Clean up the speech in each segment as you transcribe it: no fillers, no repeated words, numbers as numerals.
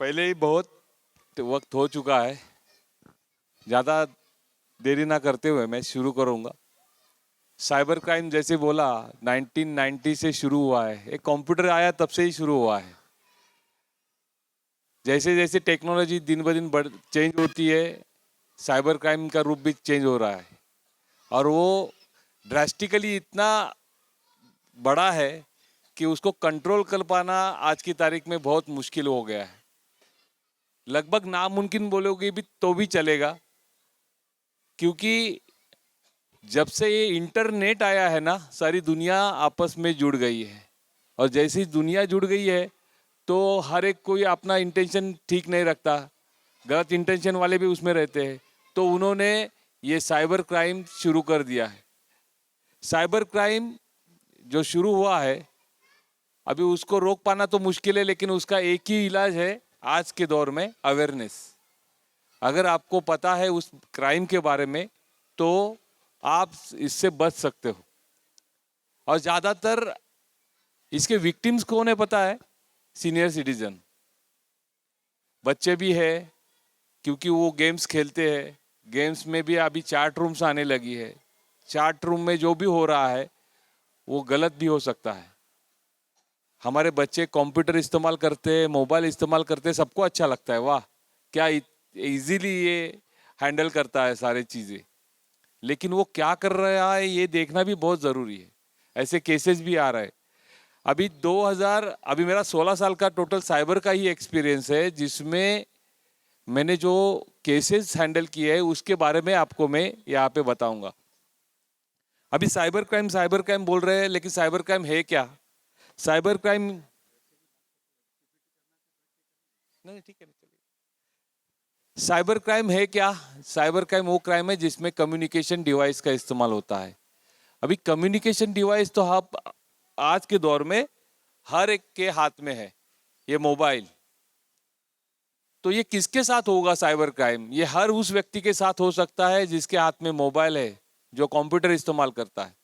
पहले ही बहुत वक्त हो चुका है, ज़्यादा देरी ना करते हुए मैं शुरू करूंगा। साइबर क्राइम जैसे बोला 1990 से शुरू हुआ है, एक कंप्यूटर आया तब से ही शुरू हुआ है। जैसे जैसे टेक्नोलॉजी दिन ब दिन चेंज होती है, साइबर क्राइम का रूप भी चेंज हो रहा है और वो ड्रास्टिकली इतना बड़ा है कि उसको कंट्रोल कर पाना आज की तारीख में बहुत मुश्किल हो गया है। लगभग नामुमकिन बोलोगे भी तो भी चलेगा, क्योंकि जब से ये इंटरनेट आया है ना, सारी दुनिया आपस में जुड़ गई है और जैसी दुनिया जुड़ गई है तो हर एक कोई अपना इंटेंशन ठीक नहीं रखता, गलत इंटेंशन वाले भी उसमें रहते हैं। तो उन्होंने ये साइबर क्राइम शुरू कर दिया है। साइबर क्राइम जो शुरू हुआ है, अभी उसको रोक पाना तो मुश्किल है, लेकिन उसका एक ही इलाज है आज के दौर में, अवेयरनेस। अगर आपको पता है उस क्राइम के बारे में तो आप इससे बच सकते हो। और ज़्यादातर इसके विक्टिम्स कौन है पता है? सीनियर सिटीजन, बच्चे भी है, क्योंकि वो गेम्स खेलते हैं। गेम्स में भी अभी चैट रूम्स आने लगी है। चैट रूम में जो भी हो रहा है वो गलत भी हो सकता है। हमारे बच्चे कंप्यूटर इस्तेमाल करते हैं, मोबाइल इस्तेमाल करते हैं, सबको अच्छा लगता है, वाह क्या इजीली ये हैंडल करता है सारी चीज़ें। लेकिन वो क्या कर रहा है ये देखना भी बहुत ज़रूरी है। ऐसे केसेस भी आ रहे हैं। अभी मेरा 16 साल का टोटल साइबर का ही एक्सपीरियंस है, जिसमें मैंने जो केसेस हैंडल किए हैं उसके बारे में आपको मैं यहाँ पे बताऊंगा। अभी साइबर क्राइम बोल रहे हैं, लेकिन साइबर क्राइम है क्या? साइबर क्राइम नहीं, ठीक है, साइबर क्राइम है क्या? साइबर क्राइम वो क्राइम है जिसमें कम्युनिकेशन डिवाइस का इस्तेमाल होता है। अभी कम्युनिकेशन डिवाइस तो आप आज के दौर में हर एक के हाथ में है, ये मोबाइल। तो ये किसके साथ होगा साइबर क्राइम? ये हर उस व्यक्ति के साथ हो सकता है जिसके हाथ में मोबाइल है, जो कंप्यूटर इस्तेमाल करता है,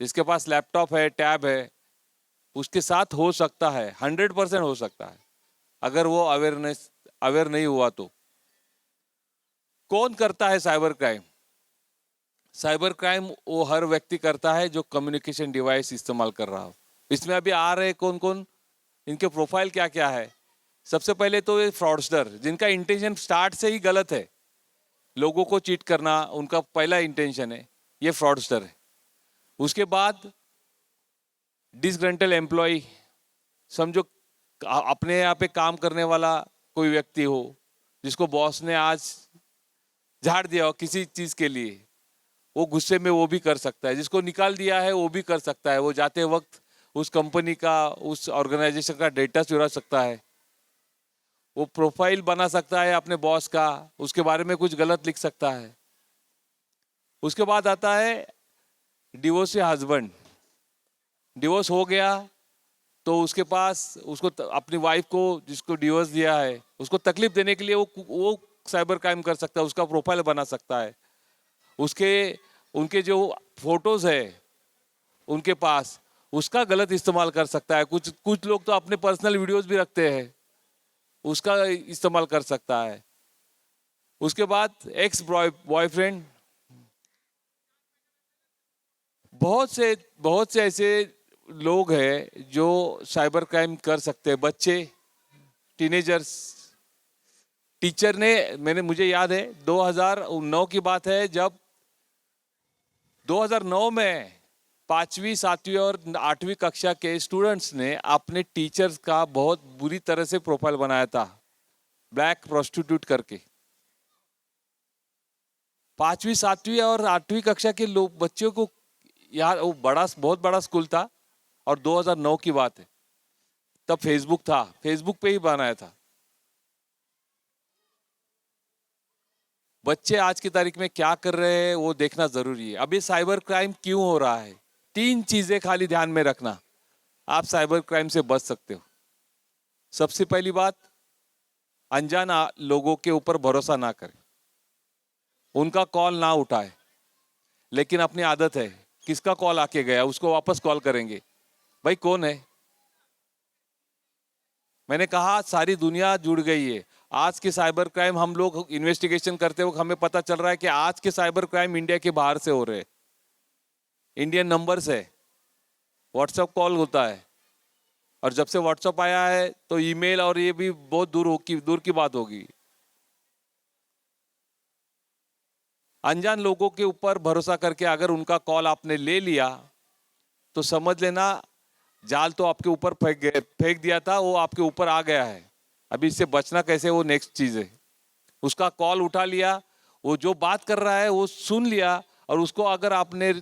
जिसके पास लैपटॉप है, टैब है, उसके साथ हो सकता है, 100% हो सकता है, अगर वो अवेयर नहीं हुआ तो। कौन करता है साइबर क्राइम? साइबर क्राइम वो हर व्यक्ति करता है जो कम्युनिकेशन डिवाइस इस्तेमाल कर रहा हो। इसमें अभी आ रहे कौन कौन, इनके प्रोफाइल क्या क्या है? सबसे पहले तो ये फ्रॉडस्टर, जिनका इंटेंशन स्टार्ट से ही गलत है, लोगों को चीट करना उनका पहला इंटेंशन है, ये फ्रॉडस्टर है। उसके बाद डिसग्रंटल एम्प्लॉय, समझो अपने यहाँ पे काम करने वाला कोई व्यक्ति हो जिसको बॉस ने आज झाड़ दिया हो किसी चीज के लिए, वो गुस्से में वो भी कर सकता है। जिसको निकाल दिया है वो भी कर सकता है, वो जाते वक्त उस कंपनी का, उस ऑर्गेनाइजेशन का डेटा चुरा सकता है, वो प्रोफाइल बना सकता है अपने बॉस का, उसके बारे में कुछ गलत लिख सकता है। उसके बाद आता है डिवोर्स या हस्बैंड। डिवोर्स हो गया तो उसके पास उसको अपनी वाइफ को, जिसको डिवोर्स दिया है, उसको तकलीफ देने के लिए वो साइबर क्राइम कर सकता है, उसका प्रोफाइल बना सकता है। उनके जो फोटोज है उनके पास, उसका गलत इस्तेमाल कर सकता है। कुछ लोग तो अपने पर्सनल वीडियोस भी रखते हैं, उसका इस्तेमाल कर सकता है। उसके बाद एक्स बॉयफ्रेंड, बहुत से ऐसे लोग हैं जो साइबर क्राइम कर सकते हैं। बच्चे, टीनेजर्स। टीचर ने, मुझे याद है 2009 की बात है, जब 2009 में 5वीं 7वीं और 8वीं कक्षा के स्टूडेंट्स ने अपने टीचर्स का बहुत बुरी तरह से प्रोफाइल बनाया था, ब्लैक प्रोस्टिट्यूट करके। 5वीं 7वीं और 8वीं कक्षा के लोग, बच्चों को यार, वो बहुत बड़ा स्कूल था और 2009 की बात है, तब फेसबुक था, फेसबुक पे ही बनाया था। बच्चे आज की तारीख में क्या कर रहे हैं वो देखना जरूरी है। अभी साइबर क्राइम क्यों हो रहा है? 3 चीजें खाली ध्यान में रखना, आप साइबर क्राइम से बच सकते हो। सबसे पहली बात, अनजान लोगों के ऊपर भरोसा ना करें, उनका कॉल ना उठाए। लेकिन अपनी आदत है, किसका कॉल आके गया उसको वापस कॉल करेंगे, भाई कौन है, मैंने कहा सारी दुनिया जुड़ गई है। आज के साइबर क्राइम हम लोग इन्वेस्टिगेशन करते वक्त हमें पता चल रहा है कि आज के साइबर क्राइम इंडिया के बाहर से हो रहे हैं। इंडियन नंबर्स है, व्हाट्सएप कॉल होता है, और जब से व्हाट्सएप आया है तो ईमेल, और ये भी बहुत दूर की बात होगी। अनजान लोगों के ऊपर भरोसा करके अगर उनका कॉल आपने ले लिया तो समझ लेना जाल तो आपके ऊपर फेंक दिया था, वो आपके ऊपर आ गया है। अभी इससे बचना कैसे, वो नेक्स्ट चीज है। उसका कॉल उठा लिया, वो जो बात कर रहा है वो सुन लिया, और उसको अगर आपने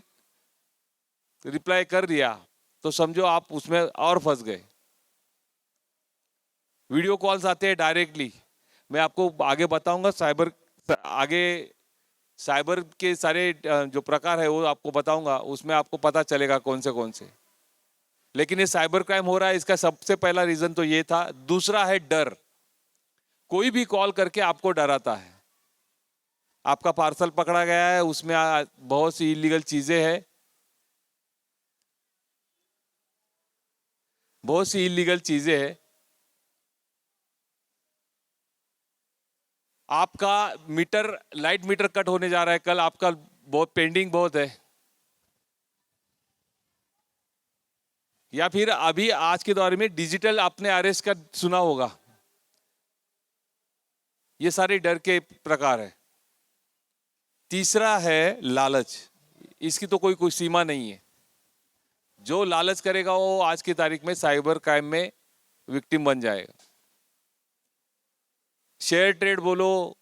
रिप्लाई कर दिया तो समझो आप उसमें और फंस गए। वीडियो कॉल्स आते हैं डायरेक्टली, मैं आपको आगे बताऊंगा। साइबर के सारे जो प्रकार है वो आपको बताऊंगा, उसमें आपको पता चलेगा कौन से। लेकिन ये साइबर क्राइम हो रहा है, इसका सबसे पहला रीजन तो ये था। दूसरा है डर। कोई भी कॉल करके आपको डराता है। आपका पार्सल पकड़ा गया है, उसमें बहुत सी इलीगल चीजें हैं, आपका लाइट मीटर कट होने जा रहा है कल, आपका बहुत पेंडिंग बहुत है, या फिर अभी आज के दौर में डिजिटल आपने अरेस्ट का सुना होगा। ये सारे डर के प्रकार है। तीसरा है लालच। इसकी तो कोई सीमा नहीं है। जो लालच करेगा वो आज की तारीख में साइबर क्राइम में विक्टिम बन जाएगा। शेयर ट्रेड बोलो,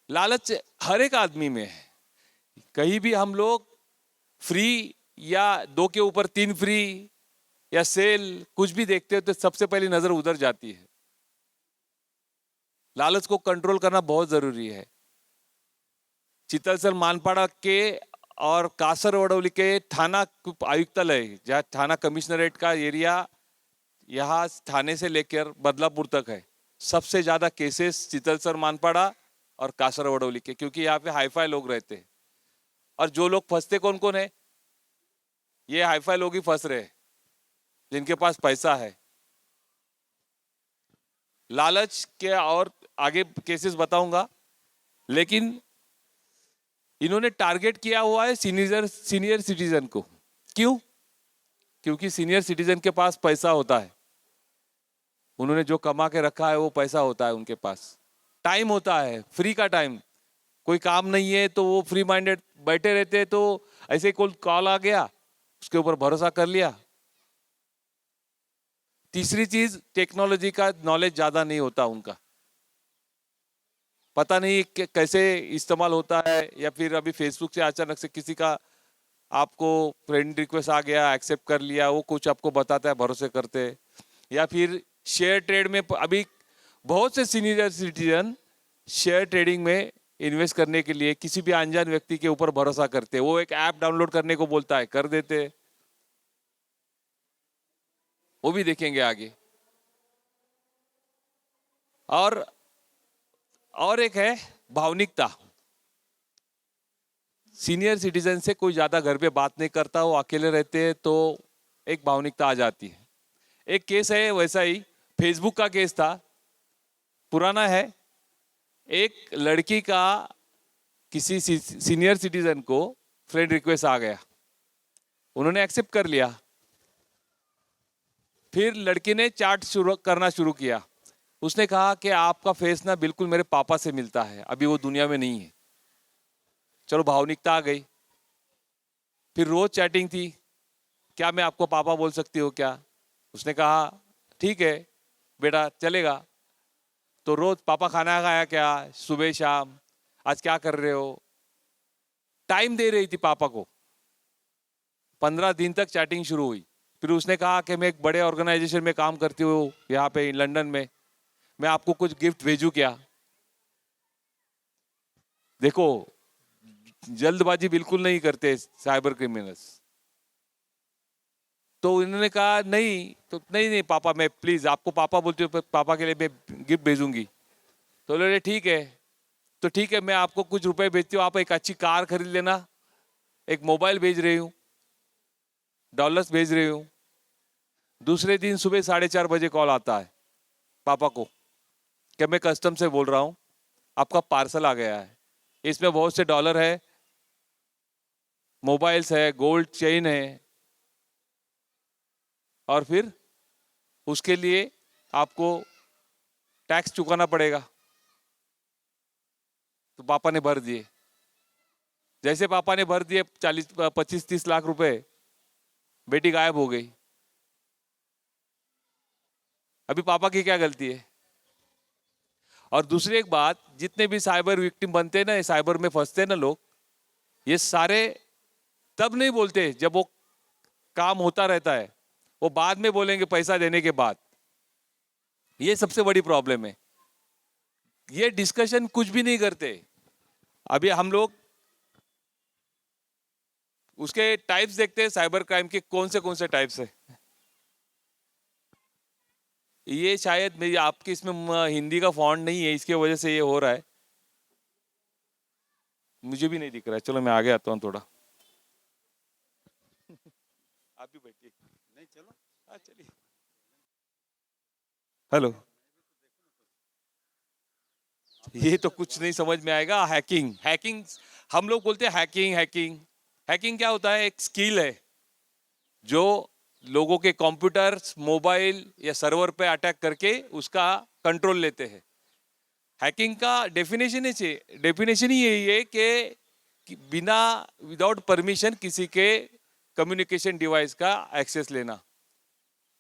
लालच हर एक आदमी में है। कहीं भी हम लोग फ्री या 2 के ऊपर 3 फ्री या सेल कुछ भी देखते हो तो सबसे पहली नजर उधर जाती है। लालच को कंट्रोल करना बहुत जरूरी है। चितलसर मानपाड़ा के और कासरवडौली के थाना आयुक्तालय, जहाँ थाना कमिश्नरेट का एरिया, यहाँ थाने से लेकर बदलापुर तक है, सबसे ज्यादा केसेस चितलसर मानपाड़ा और कासरवडौली के, क्योंकि यहाँ पे हाईफाई लोग रहते हैं। और जो लोग फंसते कौन कौन है? ये हाईफाई लोग ही फंस रहे हैं, जिनके पास पैसा है। लालच के और आगे केसेस बताऊंगा, लेकिन इन्होंने टारगेट किया हुआ है सीनियर सिटीजन को। क्यों? क्योंकि सीनियर सिटीजन के पास पैसा होता है, उन्होंने जो कमा के रखा है वो पैसा होता है उनके पास, टाइम होता है, फ्री का टाइम, कोई काम नहीं है तो वो फ्री माइंडेड बैठे रहते हैं। तो ऐसे कोई कॉल आ गया, उसके ऊपर भरोसा कर लिया। तीसरी चीज, टेक्नोलॉजी का नॉलेज ज्यादा नहीं होता उनका, पता नहीं कैसे इस्तेमाल होता है। या फिर अभी फेसबुक से अचानक से किसी का आपको फ्रेंड रिक्वेस्ट आ गया, एक्सेप्ट कर लिया, वो कुछ आपको बताता है, भरोसे करते। या फिर शेयर ट्रेड में अभी बहुत से सीनियर सिटीजन शेयर ट्रेडिंग में इन्वेस्ट करने के लिए किसी भी अनजान व्यक्ति के ऊपर भरोसा करते। वो एक ऐप डाउनलोड करने को बोलता है, कर देते, वो भी देखेंगे आगे। और एक है भावनिकता। सीनियर सिटीजन से कोई ज्यादा घर पे बात नहीं करता, वो अकेले रहते हैं, तो एक भावनिकता आ जाती है। एक केस है वैसा ही, फेसबुक का केस था, पुराना है। एक लड़की का किसी सीनियर सिटीजन को फ्रेंड रिक्वेस्ट आ गया, उन्होंने एक्सेप्ट कर लिया। फिर लड़की ने चैट करना शुरू किया। उसने कहा कि आपका फेस ना बिल्कुल मेरे पापा से मिलता है, अभी वो दुनिया में नहीं है। चलो, भावनिकता आ गई। फिर रोज चैटिंग थी, क्या मैं आपको पापा बोल सकती हूँ क्या? उसने कहा ठीक है बेटा, चलेगा। तो रोज पापा खाना खाया क्या, सुबह शाम, आज क्या कर रहे हो, टाइम दे रही थी पापा को। 15 दिन तक चैटिंग शुरू हुई। फिर उसने कहा कि मैं एक बड़े ऑर्गेनाइजेशन में काम करती हूँ यहाँ पे लंदन में, मैं आपको कुछ गिफ्ट भेजूं क्या? देखो, जल्दबाजी बिल्कुल नहीं करते साइबर क्रिमिनल्स। तो इन्होंने कहा नहीं, तो नहीं पापा, मैं प्लीज आपको पापा बोलती हूँ, पापा के लिए मैं गिफ्ट भेजूंगी। तो बोले ठीक है, तो ठीक है, मैं आपको कुछ रुपए भेजती हूँ, आप एक अच्छी कार खरीद लेना, एक मोबाइल भेज रही हूँ, डॉलर्स भेज रही हूँ। दूसरे दिन सुबह 4:30 बजे कॉल आता है, पापा को कि मैं कस्टम से बोल रहा हूँ, आपका पार्सल आ गया है, इसमें बहुत से डॉलर है, मोबाइल्स है, गोल्ड चेन है, और फिर उसके लिए आपको टैक्स चुकाना पड़ेगा। तो पापा ने भर दिए। जैसे पापा ने भर दिए 40-25-30 लाख रुपए, बेटी गायब हो गई। अभी पापा की क्या गलती है? और दूसरी एक बात, जितने भी साइबर विक्टिम बनते हैं ना, साइबर में फंसते हैं ना लोग, ये सारे तब नहीं बोलते जब वो काम होता रहता है, वो बाद में बोलेंगे पैसा देने के बाद। ये सबसे बड़ी प्रॉब्लम है। ये डिस्कशन कुछ भी नहीं करते। अभी हम लोग उसके टाइप्स देखते हैं, साइबर क्राइम के कौन से टाइप्स है। ये शायद मेरी आपकी इसमें हिंदी का फॉन्ट नहीं है, इसके वजह से ये हो रहा है, मुझे भी नहीं दिख रहा है। चलो मैं आगे आता हूँ थोड़ा। आप भी बैठिए। नहीं चलो, हाँ चलिए। हेलो, ये तो कुछ नहीं समझ में आएगा। हैकिंग हम लोग बोलते हैं हैकिंग क्या होता है? एक स्किल है जो लोगों के कंप्यूटर्स, मोबाइल या सर्वर पे अटैक करके उसका कंट्रोल लेते हैं। हैकिंग का डेफिनेशन ही यही है कि बिना विदाउट परमिशन किसी के कम्युनिकेशन डिवाइस का एक्सेस लेना।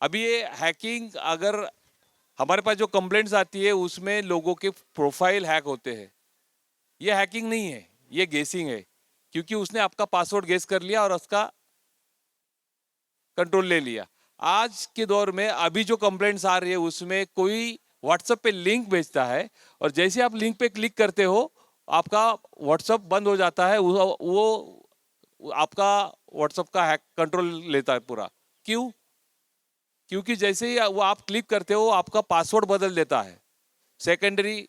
अभी ये हैकिंग, अगर हमारे पास जो कंप्लेंट्स आती है उसमें लोगों के प्रोफाइल हैक होते हैं, ये हैकिंग नहीं है, ये गेसिंग है, क्योंकि उसने आपका पासवर्ड गेस कर लिया और उसका कंट्रोल ले लिया। आज के दौर में अभी जो कंप्लेंट्स आ रही है उसमें कोई व्हाट्सएप पे लिंक भेजता है, और जैसे आप लिंक पे क्लिक करते हो आपका व्हाट्सएप बंद हो जाता है, वो आपका व्हाट्सएप का हैक कंट्रोल लेता है पूरा। क्यों? क्योंकि जैसे ही वो आप क्लिक करते हो आपका पासवर्ड बदल देता है। सेकेंडरी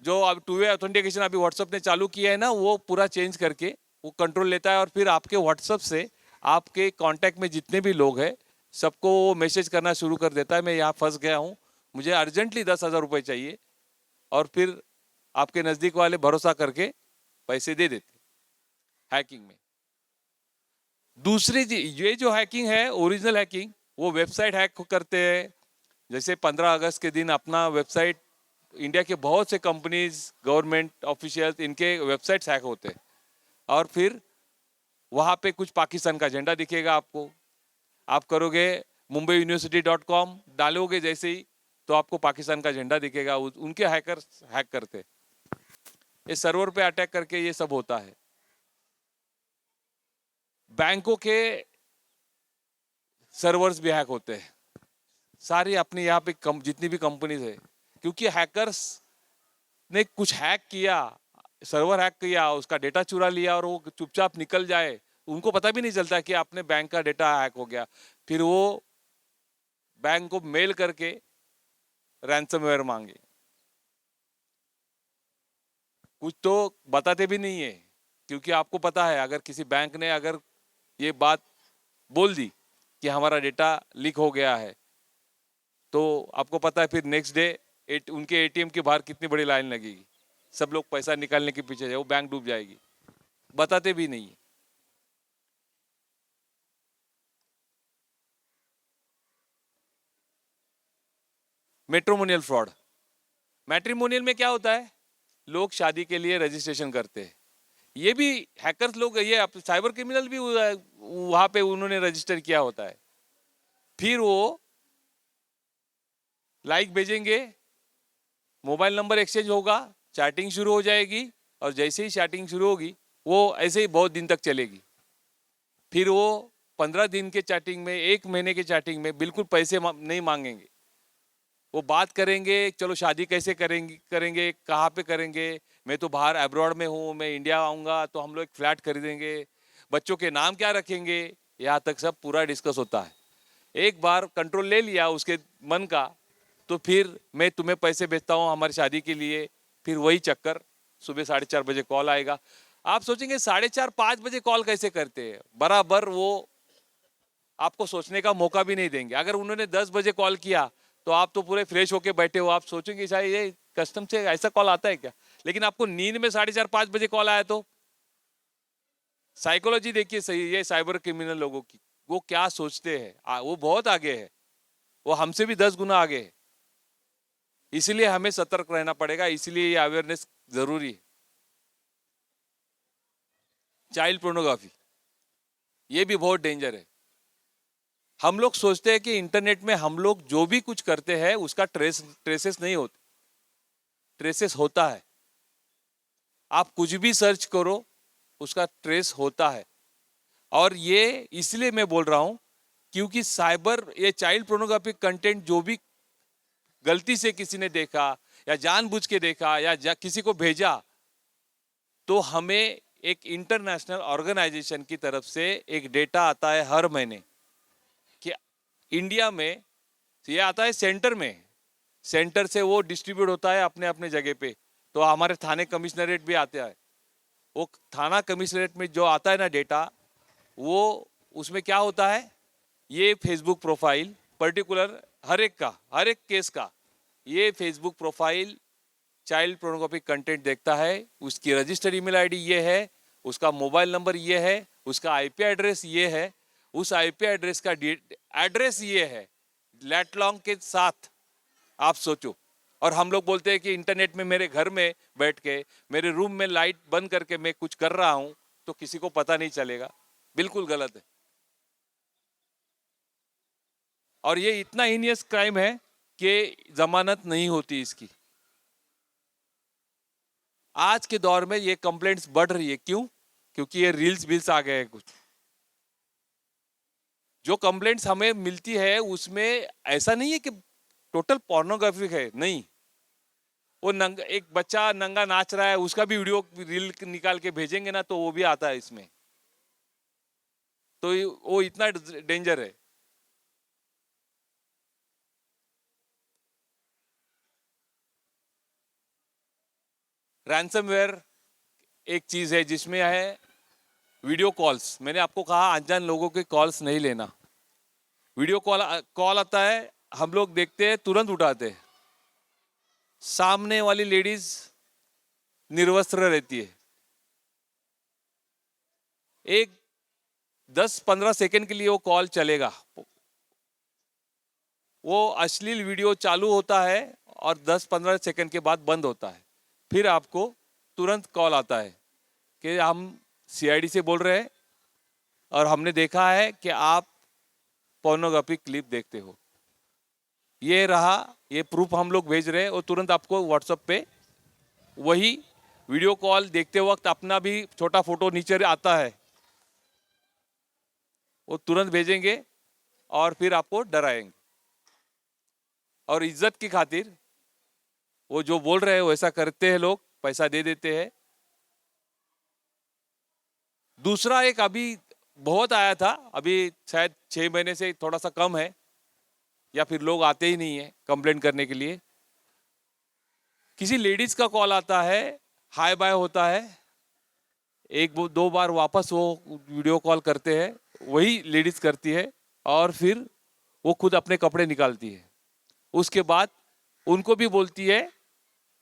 जो अब 2 वे ऑथेंटिकेशन अभी व्हाट्सएप ने चालू किया है ना, वो पूरा चेंज करके वो कंट्रोल लेता है, और फिर आपके व्हाट्सएप से आपके कांटेक्ट में जितने भी लोग हैं सबको वो मैसेज करना शुरू कर देता है, मैं यहाँ फंस गया हूँ, मुझे अर्जेंटली 10,000 रुपये चाहिए, और फिर आपके नज़दीक वाले भरोसा करके पैसे दे देते हैकिंग में। दूसरी ये जो हैकिंग है, ओरिजिनल हैकिंग, वो वेबसाइट हैक करते हैं। जैसे 15 अगस्त के दिन अपना वेबसाइट, इंडिया के बहुत से कंपनीज, गवर्नमेंट ऑफिशियल्स, इनके वेबसाइट्स हैक होते हैं, और फिर वहाँ पे कुछ पाकिस्तान का झंडा दिखेगा आपको। आप करोगे mumbai-university.com डालोगे जैसे ही, तो आपको पाकिस्तान का झंडा दिखेगा। उनके हैकर्स हैक करते, ये सर्वर पे अटैक करके ये सब होता है। बैंकों के सर्वर्स भी हैक होते हैं, सारी अपनी यहाँ पे जितनी भी कंपनीज है, क्योंकि हैकर्स ने कुछ हैक किया, सर्वर हैक किया, उसका डेटा चुरा लिया और वो चुपचाप निकल जाए, उनको पता भी नहीं चलता कि आपने बैंक का डेटा हैक हो गया। फिर वो बैंक को मेल करके रैंसमवेयर मांगे, कुछ तो बताते भी नहीं है, क्योंकि आपको पता है अगर किसी बैंक ने अगर ये बात बोल दी कि हमारा डेटा लीक हो गया है, तो आपको पता है फिर नेक्स्ट डे उनके एटीएम के बाहर कितनी बड़ी लाइन लगेगी, सब लोग पैसा निकालने के पीछे, वो बैंक डूब जाएगी, बताते भी नहीं है। मैट्रिमोनियल फ्रॉड, मैट्रिमोनियल में क्या होता है, लोग शादी के लिए रजिस्ट्रेशन करते हैं, ये भी हैकर्स लोग, ये साइबर क्रिमिनल भी वहां पे उन्होंने रजिस्टर किया होता है। फिर वो लाइक भेजेंगे, मोबाइल नंबर एक्सचेंज होगा, चैटिंग शुरू हो जाएगी, और जैसे ही चैटिंग शुरू होगी वो ऐसे ही बहुत दिन तक चलेगी। फिर वो 15 दिन के चैटिंग में, 1 महीने के चैटिंग में बिल्कुल पैसे नहीं मांगेंगे, वो बात करेंगे, चलो शादी कैसे करेंगे कहाँ पे करेंगे, मैं तो बाहर अब्रॉड में हूँ, मैं इंडिया आऊँगा तो हम लोग एक फ्लैट खरीदेंगे, बच्चों के नाम क्या रखेंगे, यहाँ तक सब पूरा डिस्कस होता है। एक बार कंट्रोल ले लिया उसके मन का, तो फिर मैं तुम्हें पैसे भेजता हूँ हमारी शादी के लिए, फिर वही चक्कर, सुबह 4:30 बजे कॉल आएगा। आप सोचेंगे 4:30-5 बजे कॉल कैसे करते हैं, बराबर वो आपको सोचने का मौका भी नहीं देंगे। अगर उन्होंने 10 बजे कॉल किया तो तो आप तो पूरे फ्रेश होके बैठे हो, आप सोचेंगे शायद ये कस्टम से ऐसा कॉल आता है क्या, लेकिन आपको नींद में 4:30-5 बजे कॉल आया तो साइकोलॉजी देखिए सही, ये साइबर क्रिमिनल लोगों की, वो क्या सोचते हैं, वो बहुत आगे है, वो हमसे भी 10 गुना आगे है। इसलिए हमें सतर्क रहना पड़ेगा, इसलिए ये अवेयरनेस जरूरी है। चाइल्ड पोर्नोग्राफी ये भी बहुत डेंजर है। हम लोग सोचते हैं कि इंटरनेट में हम लोग जो भी कुछ करते हैं उसका ट्रेसेस नहीं होते, ट्रेसेस होता है। आप कुछ भी सर्च करो उसका ट्रेस होता है। और ये इसलिए मैं बोल रहा हूं क्योंकि साइबर, ये चाइल्ड पोर्नोग्राफिक कंटेंट जो भी गलती से किसी ने देखा या जानबूझ के देखा या किसी को भेजा, तो हमें एक इंटरनेशनल ऑर्गेनाइजेशन की तरफ से एक डेटा आता है हर महीने कि इंडिया में ये आता है सेंटर में, सेंटर से वो डिस्ट्रीब्यूट होता है अपने अपने जगह पे। तो हमारे थाने कमिश्नरेट भी आते हैं, वो थाना कमिश्नरेट में जो आता है ना डेटा, वो उसमें क्या होता है, ये फेसबुक प्रोफाइल पर्टिकुलर हर एक का, हर एक केस का ये Facebook profile child pornographic content देखता है, उसकी रजिस्टर्ड ईमेल आईडी ये है, उसका मोबाइल नंबर ये है, उसका आईपी एड्रेस ये है, उस आईपी एड्रेस का एड्रेस ये है लेट लॉन्ग के साथ। आप सोचो, और हम लोग बोलते हैं कि इंटरनेट में मेरे घर में बैठ के मेरे रूम में लाइट बंद करके मैं कुछ कर रहा हूं तो किसी को पता नहीं चलेगा। बिल्कुल गलत है। और ये इतना हीनियस क्राइम है कि जमानत नहीं होती इसकी। आज के दौर में ये कंप्लेंट्स बढ़ रही है, क्यों? क्योंकि ये रील्स बिल्स आ गए हैं। कुछ जो कंप्लेंट्स हमें मिलती है उसमें ऐसा नहीं है कि टोटल पोर्नोग्राफिक है, नहीं। वो एक बच्चा नंगा नाच रहा है, उसका भी वीडियो रील निकाल के भेजेंगे ना तो वो भी आता है इसमें। तो वो इतना डेंजर है। रैंसमवेयर एक चीज है जिसमें है वीडियो कॉल्स। मैंने आपको कहा अनजान लोगों के कॉल्स नहीं लेना। वीडियो कॉल आता है, हम लोग देखते हैं, तुरंत उठाते हैं। सामने वाली लेडीज निर्वस्त्र रहती है। एक 10-15 सेकंड के लिए वो कॉल चलेगा, वो अश्लील वीडियो चालू होता है और 10-15 सेकंड के बाद बंद होता है। फिर आपको तुरंत कॉल आता है कि हम सीआईडी से बोल रहे हैं और हमने देखा है कि आप पोर्नोग्राफिक क्लिप देखते हो। ये रहा, ये प्रूफ हम लोग भेज रहे हैं। और तुरंत आपको व्हाट्सएप पे वही वीडियो कॉल देखते वक्त अपना भी छोटा फोटो नीचे आता है, वो तुरंत भेजेंगे और फिर आपको डराएंगे। और इज्जत की खातिर वो जो बोल रहे हैं वैसा करते हैं, लोग पैसा दे देते हैं। दूसरा एक अभी बहुत आया था, अभी शायद 6 महीने से थोड़ा सा कम है, या फिर लोग आते ही नहीं है कंप्लेंट करने के लिए। किसी लेडीज का कॉल आता है, हाय बाय होता है, एक दो बार वापस वो वीडियो कॉल करते हैं, वही लेडीज करती है, और फिर वो खुद अपने कपड़े निकालती है। उसके बाद उनको भी बोलती है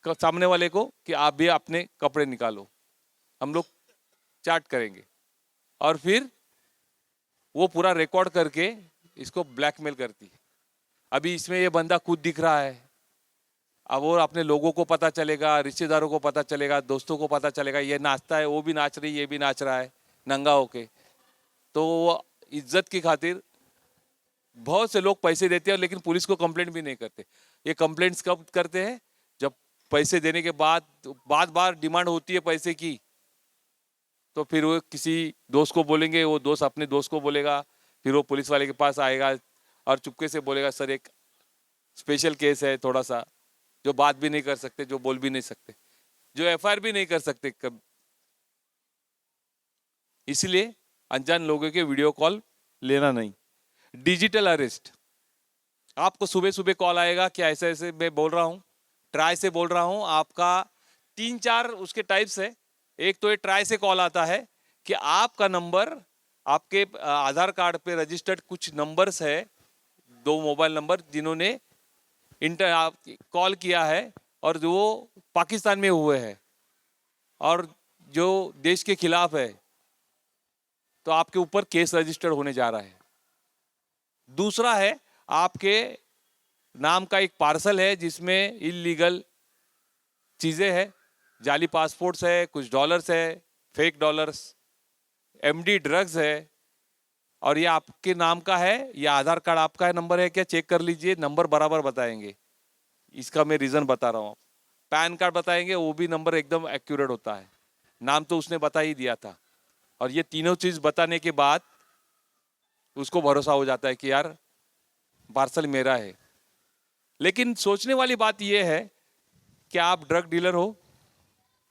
सामने वाले को कि आप भी अपने कपड़े निकालो, हम लोग चैट करेंगे। और फिर वो पूरा रिकॉर्ड करके इसको ब्लैकमेल करती है। अभी इसमें ये बंदा खुद दिख रहा है, अब वो अपने लोगों को पता चलेगा, रिश्तेदारों को पता चलेगा, दोस्तों को पता चलेगा, ये नाचता है, वो भी नाच रही, ये भी नाच रहा है नंगा होके। तो वो इज्जत की खातिर बहुत से लोग पैसे देते हैं, लेकिन पुलिस को कंप्लेंट भी नहीं करते। ये कंप्लेंट्स कब करते हैं? जब पैसे देने के बाद बार डिमांड होती है पैसे की, तो फिर वो किसी दोस्त को बोलेंगे, वो दोस्त अपने दोस्त को बोलेगा, फिर वो पुलिस वाले के पास आएगा और चुपके से बोलेगा सर एक स्पेशल केस है, थोड़ा सा, जो बात भी नहीं कर सकते, जो बोल भी नहीं सकते, जो एफआईआर भी नहीं कर सकते कब। इसलिए अनजान लोगों के वीडियो कॉल लेना नहीं। डिजिटल अरेस्ट, आपको सुबह सुबह कॉल आएगा कि ऐसे ऐसे मैं बोल रहा हूँ, ट्राई से बोल रहा हूँ, आपका 3-4 उसके टाइप्स है। एक तो ये ट्राई से कॉल आता है कि आपका नंबर, आपके आधार कार्ड पे रजिस्टर्ड कुछ नंबर्स है, 2 मोबाइल नंबर जिन्होंने कॉल किया है और जो वो पाकिस्तान में हुए हैं और जो देश के खिलाफ है, तो आपके ऊपर केस रजिस्टर्ड होने जा रहा है। दूसरा है, आपके नाम का एक पार्सल है जिसमें इलीगल चीजें हैं, जाली पासपोर्ट्स है, कुछ डॉलर्स है, फेक डॉलर्स, एमडी ड्रग्स है, और ये आपके नाम का है। ये आधार कार्ड आपका है, नंबर है क्या, चेक कर लीजिए, नंबर बराबर बताएंगे, इसका मैं रीजन बता रहा हूँ। पैन कार्ड बताएंगे, वो भी नंबर एकदम एक्यूरेट होता है, नाम तो उसने बता ही दिया था। और ये तीनों चीज बताने के बाद उसको भरोसा हो जाता है कि यार पार्सल मेरा है। लेकिन सोचने वाली बात यह है कि आप ड्रग डीलर हो,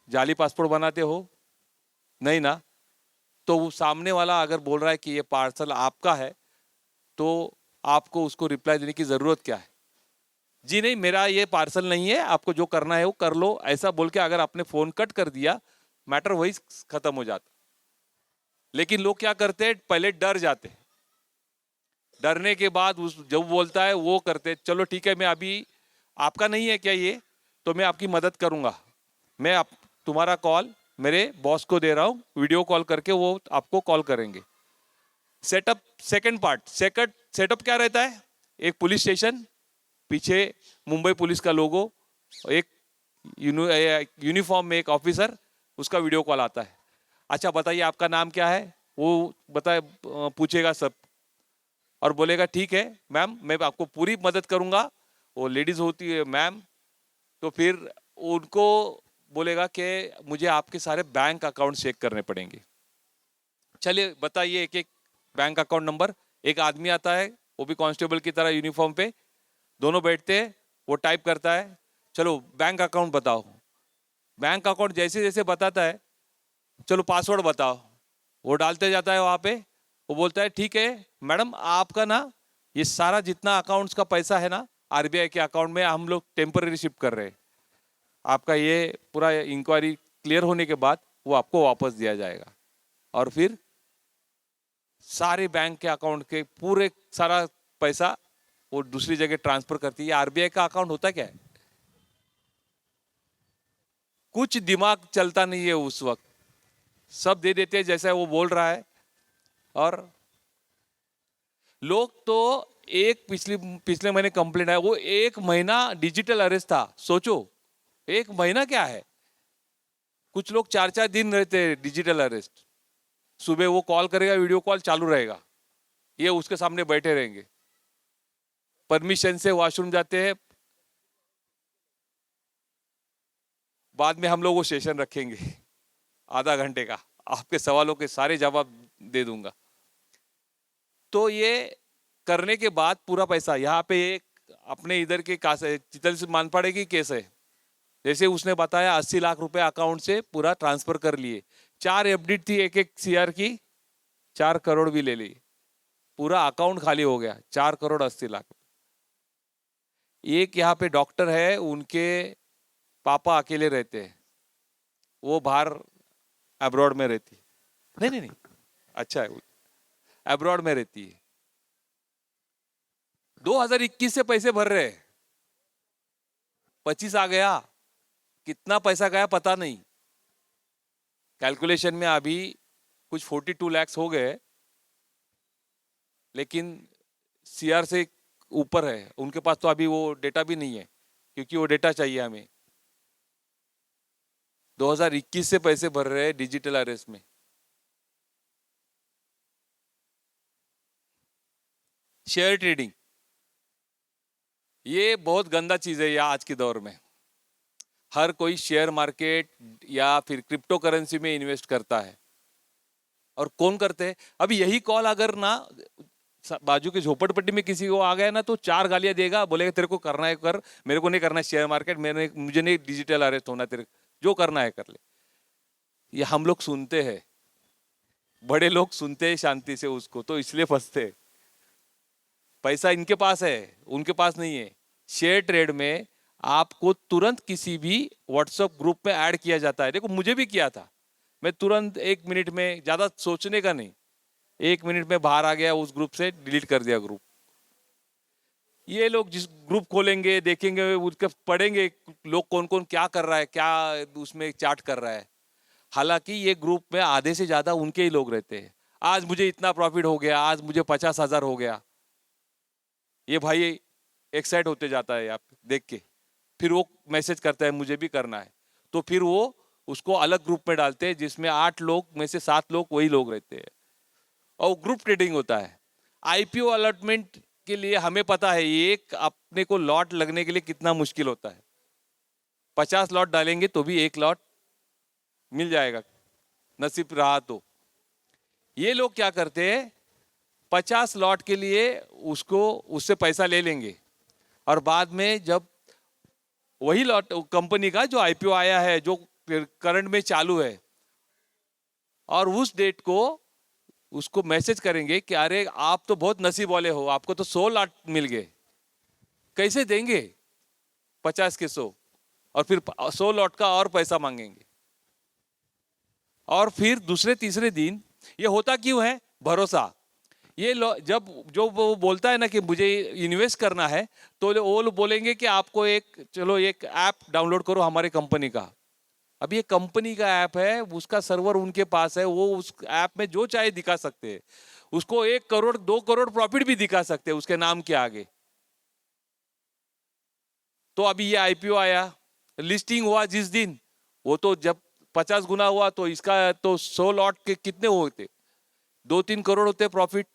जाली पासपोर्ट बनाते हो? नहीं ना। तो वो सामने वाला अगर बोल रहा है कि ये पार्सल आपका है, तो आपको उसको रिप्लाई देने की जरूरत क्या है? जी नहीं, मेरा ये पार्सल नहीं है, आपको जो करना है वो कर लो, ऐसा बोल के अगर आपने फोन कट कर दिया, मैटर वही खत्म हो जाता। लेकिन लोग क्या करते हैं, पहले डर जाते हैं, डरने के बाद उस जो बोलता है वो करते, चलो ठीक है, मैं अभी आपका नहीं है क्या ये, तो मैं आपकी मदद करूंगा, मैं तुम्हारा कॉल मेरे बॉस को दे रहा हूं, वीडियो कॉल करके वो आपको कॉल करेंगे। सेटअप, सेकंड पार्ट, सेटअप क्या रहता है? एक पुलिस स्टेशन, पीछे मुंबई पुलिस का लोगो, एक यूनिफॉर्म में एक ऑफिसर, उसका वीडियो कॉल आता है। अच्छा बताइए आपका नाम क्या है, वो बताए, पूछेगा सब और बोलेगा ठीक है मैम, मैं आपको पूरी मदद करूंगा। वो लेडीज होती है मैम, तो फिर उनको बोलेगा कि मुझे आपके सारे बैंक अकाउंट चेक करने पड़ेंगे। चलिए बताइए एक एक बैंक अकाउंट नंबर। एक आदमी आता है, वो भी कांस्टेबल की तरह यूनिफॉर्म पे, दोनों बैठते हैं, वो टाइप करता है, चलो बैंक अकाउंट बताओ। बैंक अकाउंट जैसे जैसे बताता है, चलो पासवर्ड बताओ, वो डालते जाता है वहां पे। वो बोलता है ठीक है मैडम, आपका ना ये सारा जितना अकाउंट्स का पैसा है ना आरबीआई के अकाउंट में हम लोग टेम्पररी शिफ्ट कर रहे हैं, आपका ये पूरा इंक्वायरी क्लियर होने के बाद वो आपको वापस दिया जाएगा। और फिर सारे बैंक के अकाउंट के पूरे सारा पैसा वो दूसरी जगह ट्रांसफर करती है। आरबीआई का अकाउंट होता क्या है? कुछ दिमाग चलता नहीं है उस वक्त, सब दे देते हैं जैसा वो बोल रहा है। और लोग तो एक पिछले महीने कंप्लेंट आया, वो 1 महीना डिजिटल अरेस्ट था। सोचो 1 महीना क्या है, कुछ लोग 4-4 दिन रहते हैं डिजिटल अरेस्ट। सुबह वो कॉल करेगा, वीडियो कॉल चालू रहेगा, ये उसके सामने बैठे रहेंगे, परमिशन से वॉशरूम जाते हैं, बाद में हम लोग वो सेशन रखेंगे आधा घंटे का, आपके सवालों के सारे जवाब दे दूंगा। तो ये करने के बाद पूरा पैसा यहाँ पे एक अपने इधर के चितल से मानपाड़े की केस है, जैसे उसने बताया 80 लाख रुपए अकाउंट से पूरा ट्रांसफर कर लिए, 4 एफडी थी एक एक सीआर की, 4 करोड़ भी ले ली, पूरा अकाउंट खाली हो गया, 4 करोड़ 80 लाख। एक यहाँ पे डॉक्टर है, उनके पापा अकेले रहते हैं, वो बाहर अब्रॉड में रहती, नहीं, अच्छा है, अब्रॉड में रहती है, 2021 से पैसे भर रहे, 25 आ गया, कितना पैसा गया पता नहीं, कैलकुलेशन में अभी कुछ 42 लाख हो गए, लेकिन सीआर से ऊपर है उनके पास, तो अभी वो डेटा भी नहीं है, क्योंकि वो डेटा चाहिए हमें। 2021 से पैसे भर रहे हैं डिजिटल अरेस्ट में। शेयर ट्रेडिंग ये बहुत गंदा चीज है, या आज के दौर में हर कोई शेयर मार्केट या फिर क्रिप्टो करेंसी में इन्वेस्ट करता है। और कौन करते हैं? अभी यही कॉल अगर ना बाजू के झोपड़पट्टी में किसी को आ गया ना, तो 4 गालियां देगा, बोलेगा तेरे को करना है कर, मेरे को नहीं करना है शेयर मार्केट, मुझे नहीं डिजिटल अरेस्ट होना, तेरे जो करना है कर ले। ये हम लोग सुनते हैं, बड़े लोग सुनते हैं शांति से उसको, तो इसलिए फंसते हैं। पैसा इनके पास है, उनके पास नहीं है। शेयर ट्रेड में आपको तुरंत किसी भी व्हाट्सएप ग्रुप में ऐड किया जाता है, देखो मुझे भी किया था, मैं तुरंत 1 मिनट में, ज्यादा सोचने का नहीं, 1 मिनट में बाहर आ गया उस ग्रुप से, डिलीट कर दिया ग्रुप। ये लोग जिस ग्रुप खोलेंगे देखेंगे उसके पढ़ेंगे लोग कौन कौन क्या कर रहा है, क्या उसमें चार्ट कर रहा है। हालांकि ये ग्रुप में आधे से ज्यादा उनके ही लोग रहते हैं। आज मुझे इतना प्रॉफिट हो गया, आज मुझे 50,000 हो गया, ये भाई एक्साइट होते जाता है आप देख के। फिर वो मैसेज करता है मुझे भी करना है, तो फिर वो उसको अलग ग्रुप में डालते हैं जिसमें 8 लोग में से 7 लोग वही लोग रहते हैं, और ग्रुप ट्रेडिंग होता है। आईपीओ अलॉटमेंट के लिए हमें पता है एक अपने को लॉट लगने के लिए कितना मुश्किल होता है। 50 लॉट डालेंगे तो भी एक लॉट मिल जाएगा, नसीब रहा तो। ये लोग क्या करते हैं, 50 लॉट के लिए उसको उससे पैसा ले लेंगे, और बाद में जब वही लॉट कंपनी का जो आईपीओ आया है जो करंट में चालू है, और उस डेट को उसको मैसेज करेंगे कि अरे आप तो बहुत नसीब वाले हो, आपको तो 100 लॉट मिल गए। कैसे देंगे 50 के 100, और फिर 100 लॉट का और पैसा मांगेंगे। और फिर दूसरे तीसरे दिन ये होता क्यों है, भरोसा। ये जब जो वो बोलता है ना कि मुझे इन्वेस्ट करना है, तो वो लोग बोलेंगे कि आपको चलो एक ऐप डाउनलोड करो हमारे कंपनी का। अब ये कंपनी का ऐप है, उसका सर्वर उनके पास है, वो उस ऐप में जो चाहे दिखा सकते हैं, उसको 1 करोड़ 2 करोड़ प्रॉफिट भी दिखा सकते हैं उसके नाम के आगे। तो अभी ये आईपीओ आया, लिस्टिंग हुआ जिस दिन, वो तो जब 50 गुना हुआ तो इसका तो 100 लॉट के कितने होते, 2-3 करोड़ होते प्रॉफिट।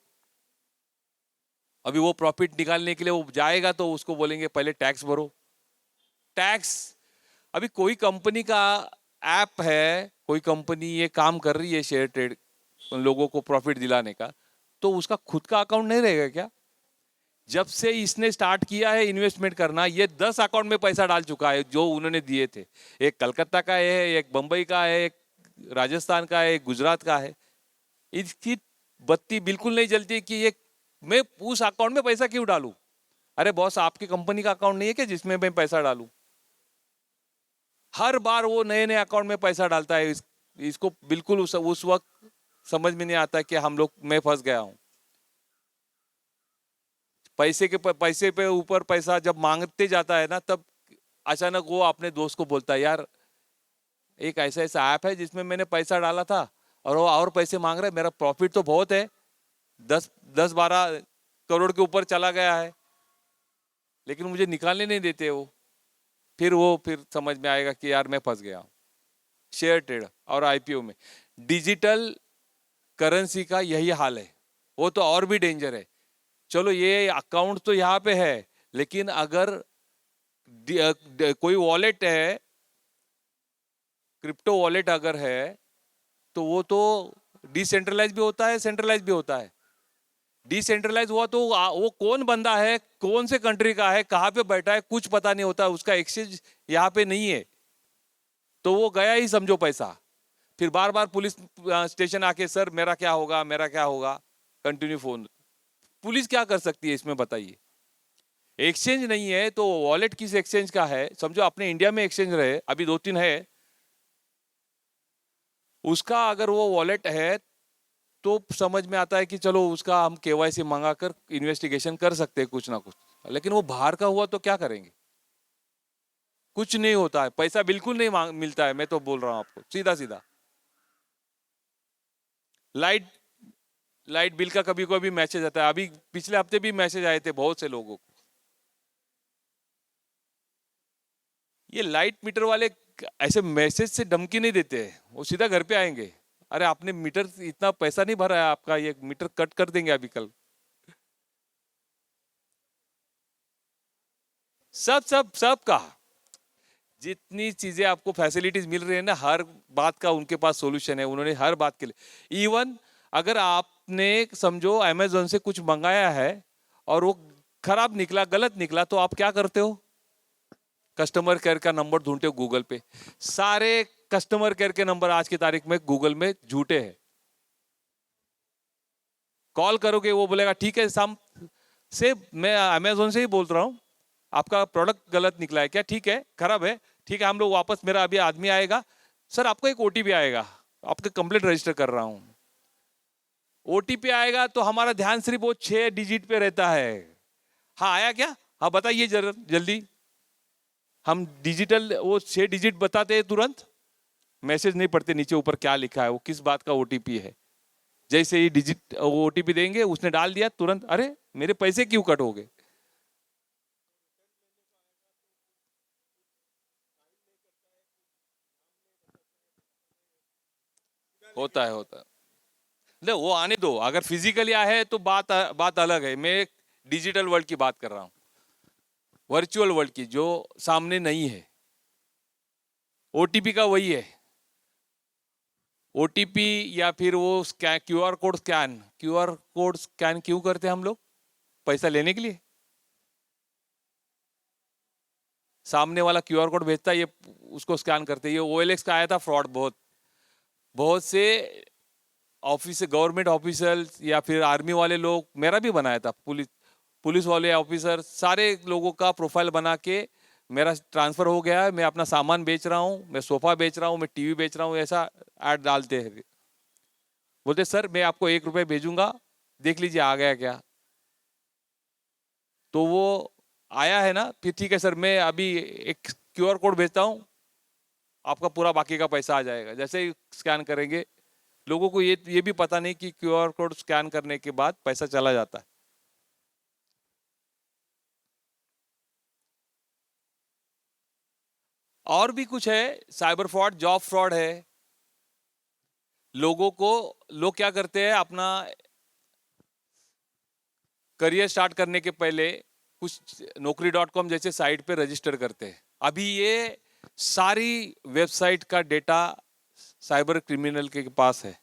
अभी वो प्रॉफिट निकालने के लिए वो जाएगा तो उसको बोलेंगे पहले टैक्स भरो। टैक्स, अभी कोई कंपनी का ऐप है, कोई कंपनी ये काम कर रही है शेयर ट्रेड उन लोगों को प्रॉफिट दिलाने का, तो उसका खुद का अकाउंट नहीं रहेगा क्या? जब से इसने स्टार्ट किया है इन्वेस्टमेंट करना, ये 10 अकाउंट में पैसा डाल चुका है जो उन्होंने दिए थे। एक कलकत्ता का है, एक बंबई का है, एक राजस्थान का है, एक गुजरात का है। इसकी बत्ती बिल्कुल नहीं जलती कि ये मैं उस अकाउंट में पैसा क्यों डालूं। अरे बॉस, आपकी कंपनी का अकाउंट नहीं है कि जिसमें मैं पैसा डालूं? हर बार वो नए नए अकाउंट में पैसा डालता है। इसको बिल्कुल उस वक्त समझ में नहीं आता कि हम लोग, मैं फंस गया हूं। पैसे पे ऊपर पैसा जब मांगते जाता है ना, तब अचानक वो अपने दोस्त को बोलता है यार एक ऐसा ऐसा ऐप है जिसमें मैंने पैसा डाला था और वो और पैसे मांग रहा है, मेरा प्रॉफिट तो बहुत है, 10-12 करोड़ के ऊपर चला गया है, लेकिन मुझे निकालने नहीं देते वो। फिर समझ में आएगा कि यार मैं फंस गया हूं। शेयर ट्रेड और आईपीओ में डिजिटल करेंसी का यही हाल है। वो तो और भी डेंजर है। चलो ये अकाउंट तो यहाँ पे है, लेकिन अगर कोई वॉलेट है, क्रिप्टो वॉलेट अगर है, तो वो तो डिसेंट्रलाइज भी होता है, सेंट्रलाइज भी होता है। डिसेंट्रलाइज हुआ तो वो कौन बंदा है, कौन से कंट्री का है, कहाँ पे बैठा है, कुछ पता नहीं होता, उसका एक्सचेंज यहाँ पे नहीं है, तो वो गया ही समझो पैसा। फिर बार बार पुलिस स्टेशन आके सर मेरा क्या होगा, मेरा क्या होगा, कंटिन्यू फोन। पुलिस क्या कर सकती है इसमें बताइए? एक्सचेंज नहीं है तो वॉलेट किस एक्सचेंज का है? समझो अपने इंडिया में एक्सचेंज रहे, अभी 2-3 है, उसका अगर वो वॉलेट है तो समझ में आता है कि चलो उसका हम केवाईसी मंगा कर इन्वेस्टिगेशन कर सकते हैं कुछ ना कुछ। लेकिन वो बाहर का हुआ तो क्या करेंगे? कुछ नहीं होता है, पैसा बिल्कुल नहीं मिलता है। मैं तो बोल रहा हूं आपको सीधा सीधा। लाइट लाइट बिल का कभी कभी मैसेज आता है, अभी पिछले हफ्ते भी मैसेज आए थे बहुत से लोगों को। ये लाइट मीटर वाले ऐसे मैसेज से धमकी नहीं देते हैं, वो सीधा घर पे आएंगे, अरे आपने मीटर इतना पैसा नहीं भरा है आपका, ये मीटर कट कर देंगे अभी कल। सब सब सब का जितनी चीजें आपको फैसिलिटीज मिल रही है ना, हर बात का उनके पास सॉल्यूशन है। उन्होंने हर बात के लिए, इवन अगर आपने समझो अमेजोन से कुछ मंगाया है और वो खराब निकला, गलत निकला, तो आप क्या करते हो? कस्टमर केयर का नंबर ढूंढते हो गूगल पे। सारे कस्टमर केयर के नंबर आज की तारीख में गूगल में झूठे हैं। कॉल करोगे वो बोलेगा ठीक है शाम से, मैं अमेजोन से ही बोल रहा हूं, आपका प्रोडक्ट गलत निकला है क्या? ठीक है, खराब है, ठीक है, हम लोग वापस, मेरा अभी आदमी आएगा, सर आपको एक ओटीपी आएगा, आपका कंप्लेंट रजिस्टर कर रहा हूं। ओटीपी आएगा तो हमारा ध्यान सिर्फ वो 6 डिजिट पे रहता है, हाँ आया क्या? हाँ बताइए जरा जल्दी। हम डिजिटल वो 6 डिजिट बताते हैं तुरंत, मैसेज नहीं पढ़ते नीचे ऊपर क्या लिखा है, वो किस बात का ओटीपी है। जैसे ही डिजिट वो ओटीपी देंगे, उसने डाल दिया तुरंत, अरे मेरे पैसे क्यों कट हो गए। होता है। नहीं वो आने दो, अगर फिजिकली आए है तो बात अलग है। मैं डिजिटल वर्ल्ड की बात कर रहा हूँ, वर्चुअल वर्ल्ड की, जो सामने नहीं है। ओटीपी का वही है, ओटीपी या फिर वो स्कैन, क्यूआर कोड स्कैन क्यों करते हैं हम लोग? पैसा लेने के लिए। सामने वाला क्यूआर कोड भेजता है, ये उसको स्कैन करते हैं। ये ओएलएक्स का आया था फ्रॉड, बहुत बहुत से ऑफिस, गवर्नमेंट ऑफिसर्स या फिर आर्मी वाले लोग, मेरा भी बनाया था, पुलिस वाले ऑफिसर, सारे लोगों का प्रोफाइल बना के मेरा ट्रांसफर हो गया है, मैं अपना सामान बेच रहा हूँ, मैं सोफा बेच रहा हूँ, मैं टीवी बेच रहा हूँ, ऐसा ऐड डालते हैं। बोलते सर मैं आपको 1 रुपये भेजूंगा, देख लीजिए आ गया क्या। तो वो आया है ना, फिर ठीक है सर मैं अभी एक क्यूआर कोड भेजता हूँ, आपका पूरा बाकी का पैसा आ जाएगा। जैसे ही स्कैन करेंगे, लोगों को ये भी पता नहीं कि क्यूआर कोड स्कैन करने के बाद पैसा चला जाता है। और भी कुछ है, साइबर फ्रॉड, जॉब फ्रॉड है। लोगों को, लोग क्या करते हैं, अपना करियर स्टार्ट करने के पहले कुछ naukri.com जैसे साइट पे रजिस्टर करते हैं। अभी ये सारी वेबसाइट का डेटा साइबर क्रिमिनल के पास है।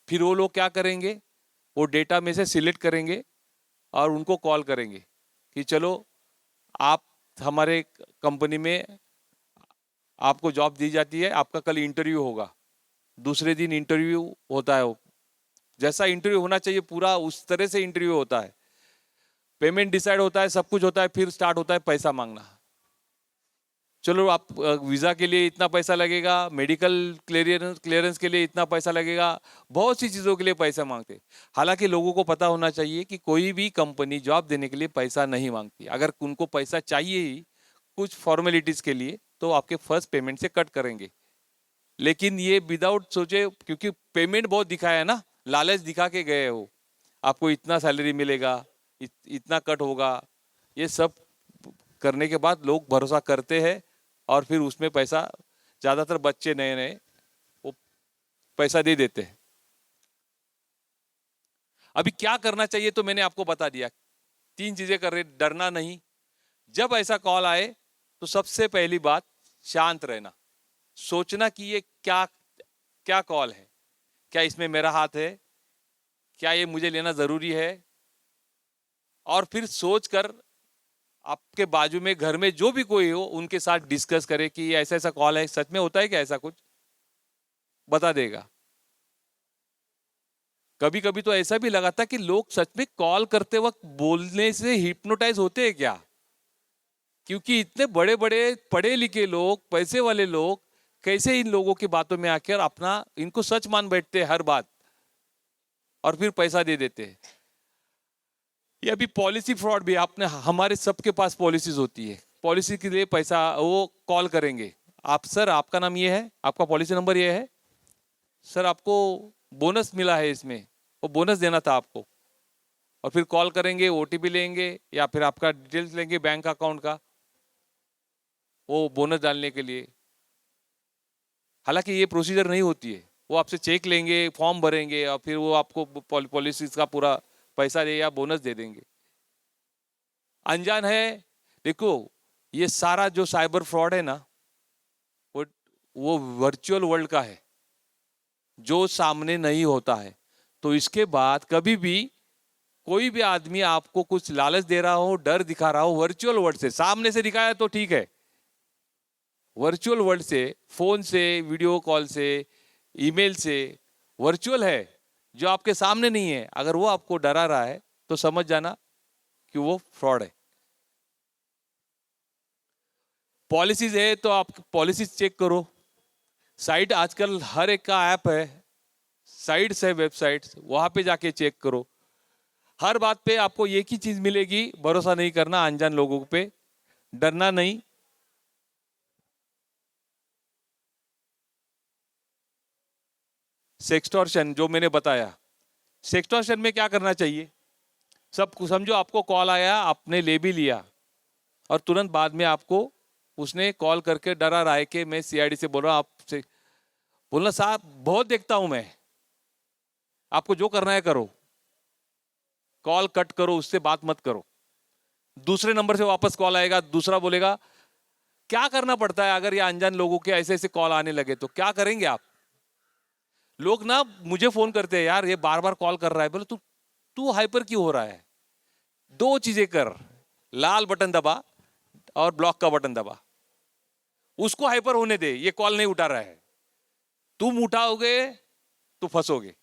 फिर वो लोग क्या करेंगे, वो डेटा में से सिलेक्ट करेंगे और उनको कॉल करेंगे कि चलो आप हमारे कंपनी में, आपको जॉब दी जाती है, आपका कल इंटरव्यू होगा। दूसरे दिन इंटरव्यू होता है, वो जैसा इंटरव्यू होना चाहिए पूरा उस तरह से इंटरव्यू होता है, पेमेंट डिसाइड होता है, सब कुछ होता है, फिर स्टार्ट होता है पैसा मांगना। चलो आप वीजा के लिए इतना पैसा लगेगा, मेडिकल क्लियरेंस के लिए इतना पैसा लगेगा, बहुत सी चीजों के लिए पैसा मांगते हैं। हालांकि लोगों को पता होना चाहिए कि कोई भी कंपनी जॉब देने के लिए पैसा नहीं मांगती। अगर उनको पैसा चाहिए ही कुछ फॉर्मेलिटीज के लिए, तो आपके फर्स्ट पेमेंट से कट करेंगे। लेकिन ये विदाउट सोचे, क्योंकि पेमेंट बहुत दिखाया है ना, लालच दिखा के गए हो, आपको इतना सैलरी मिलेगा, इतना कट होगा, ये सब करने के बाद लोग भरोसा करते हैं और फिर उसमें पैसा, ज्यादातर बच्चे नए नए वो पैसा दे देते हैं। अभी क्या करना चाहिए तो मैंने आपको बता दिया, 3 चीजें कर रहे, डरना नहीं। जब ऐसा कॉल आए तो सबसे पहली बात शांत रहना, सोचना कि ये क्या क्या कॉल है, क्या इसमें मेरा हाथ है, क्या ये मुझे लेना जरूरी है। और फिर सोचकर आपके बाजू में घर में जो भी कोई हो उनके साथ डिस्कस करें कि ऐसा ऐसा कॉल है, सच में होता है क्या, ऐसा कुछ बता देगा। कभी कभी तो ऐसा भी लगा था कि लोग सच में कॉल करते वक्त बोलने से हिप्नोटाइज होते हैं क्या, क्योंकि इतने बड़े बड़े पढ़े लिखे लोग, पैसे वाले लोग, कैसे इन लोगों की बातों में आकर अपना, इनको सच मान बैठते हैं हर बात और फिर पैसा दे देते हैं। ये अभी पॉलिसी फ्रॉड भी, आपने, हमारे सबके पास पॉलिसीज होती है, पॉलिसी के लिए पैसा वो कॉल करेंगे, आप सर आपका नाम ये है, आपका पॉलिसी नंबर ये है, सर आपको बोनस मिला है इसमें, वो बोनस देना था आपको। और फिर कॉल करेंगे, ओटीपी लेंगे या फिर आपका डिटेल्स लेंगे बैंक अकाउंट का, वो बोनस डालने के लिए। हालांकि ये प्रोसीजर नहीं होती है, वो आपसे चेक लेंगे, फॉर्म भरेंगे और फिर वो आपको पॉलिसीज का पूरा पैसा दे या बोनस दे देंगे। अनजान है। देखो ये सारा जो साइबर फ्रॉड है ना, वो वो वर्चुअल वर्ल्ड का है, जो सामने नहीं होता है। तो इसके बाद कभी भी कोई भी आदमी आपको कुछ लालच दे रहा हो, डर दिखा रहा हो, वर्चुअल वर्ल्ड से, सामने से दिखाया तो ठीक है, वर्चुअल वर्ल्ड से, फोन से, वीडियो कॉल से, ईमेल से, वर्चुअल है, जो आपके सामने नहीं है, अगर वो आपको डरा रहा है तो समझ जाना कि वो फ्रॉड है। पॉलिसीज है तो आप पॉलिसीज चेक करो। साइट आजकल हर एक का ऐप है, साइट्स है, वेबसाइट्स, वहां पे जाके चेक करो। हर बात पे आपको एक ही चीज मिलेगी, भरोसा नहीं करना अनजान लोगों पे, डरना नहीं। सेक्सटॉर्शन जो मैंने बताया, सेक्सटॉर्शन में क्या करना चाहिए, सब कुछ समझो, आपको कॉल आया, आपने ले भी लिया, और तुरंत बाद में आपको उसने कॉल करके डरा रहा है कि मैं सीआईडी से बोल रहा हूँ, आपसे बोलना साहब बहुत देखता हूं मैं, आपको जो करना है करो, कॉल कट करो, उससे बात मत करो। दूसरे नंबर से वापस कॉल आएगा, दूसरा बोलेगा। क्या करना पड़ता है अगर ये अनजान लोगों के ऐसे ऐसे कॉल आने लगे तो क्या करेंगे आप? लोग ना मुझे फोन करते हैं, यार ये बार बार कॉल कर रहा है। बोले तू तू हाइपर क्यों हो रहा है? दो चीजें कर, लाल बटन दबा और ब्लॉक का बटन दबा, उसको हाइपर होने दे, ये कॉल नहीं उठा रहा है, तुम उठाओगे तो फंसोगे,